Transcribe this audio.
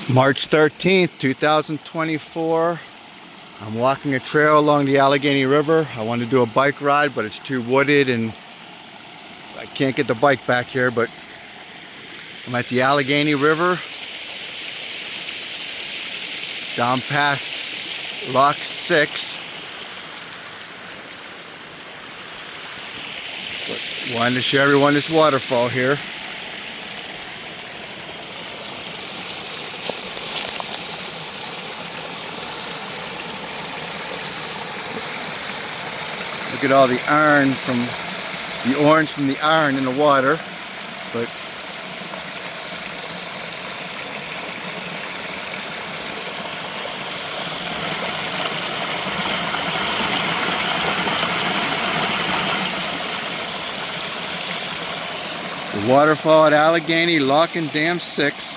March 13th, 2024. I'm walking a trail along the Allegheny River. I want to do a bike ride, but it's too wooded and I can't get the bike back here, but I'm at the Allegheny River, down past Lock 6. But wanted to show everyone this waterfall here. Look at all the iron from the orange from the iron in the water. But the waterfall at Allegheny, Lock and Dam 6.